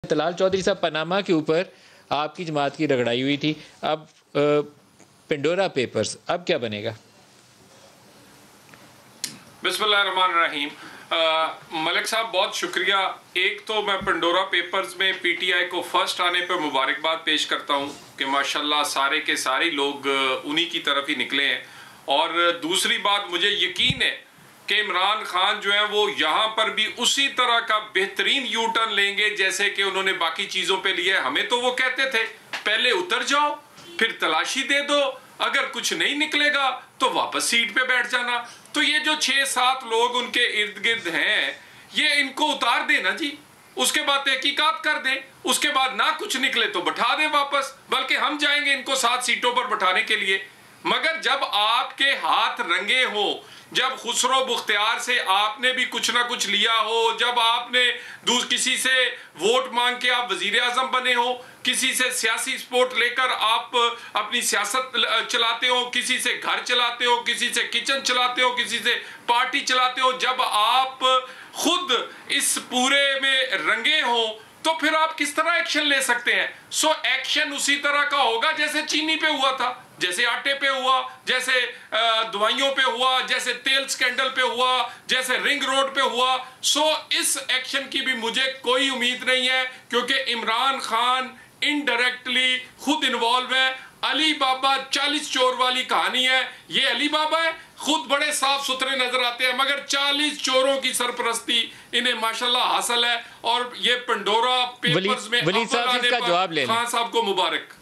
तलाल चौधरी साहब, पनामा के ऊपर आपकी जमात की रगड़ाई हुई थी, अब पेंडोरा पेपर्स, अब क्या बनेगा? बिस्मिल्लाहिर्रहमानिर्रहीम। मलिक साहब बहुत शुक्रिया। एक तो मैं पेंडोरा पेपर्स में पीटीआई को फर्स्ट आने पर मुबारकबाद पेश करता हूँ कि माशाल्लाह सारे के सारे लोग उन्हीं की तरफ ही निकले हैं। और दूसरी बात, मुझे यकीन है कि इमरान खान जो है वो यहाँ पर भी उसी तरह का बेहतरीन यू टर्न लेंगे जैसे कि उन्होंने बाकी चीज़ों पे लिया है। हमें तो वो कहते थे पहले उतर जाओ फिर तलाशी दे दो, अगर कुछ नहीं निकलेगा तो वापस सीट पे बैठ जाना। तो ये जो 6-7 लोग उनके इर्द गिर्द हैं, ये इनको उतार देना जी, उसके बाद तहकीकात कर दें, उसके बाद ना कुछ निकले तो बैठा दें वापस, बल्कि हम जाएंगे इनको 7 सीटों पर बैठाने के लिए। मगर जब आपके हाथ रंगे हो, जब खुसरो बुख्तियार से आपने भी कुछ ना कुछ लिया हो, जब आपने किसी से वोट मांग के आप वजीर आजम बने हो, किसी से सियासी सपोर्ट लेकर आप अपनी सियासत चलाते हो, किसी से घर चलाते हो, किसी से किचन चलाते हो, किसी से पार्टी चलाते हो, जब आप खुद इस पूरे में रंगे हो तो फिर आप किस तरह एक्शन ले सकते हैं? सो एक्शन उसी तरह का होगा जैसे चीनी पे हुआ था, जैसे आटे पे हुआ, जैसे दवाइयों पे हुआ, जैसे तेल स्कैंडल पे हुआ, जैसे रिंग रोड पे हुआ। सो इस एक्शन की भी मुझे कोई उम्मीद नहीं है, क्योंकि इमरान खान इनडायरेक्टली खुद इन्वॉल्व है। अली बाबा 40 चोर वाली कहानी है, ये अली बाबा है, खुद बड़े साफ सुथरे नजर आते हैं, मगर 40 चोरों की सरपरस्ती इन्हें माशाल्लाह हासिल है। और ये पेंडोरा पेपर्स में वली साहब इसका जवाब ले लें। खान साहब को मुबारक।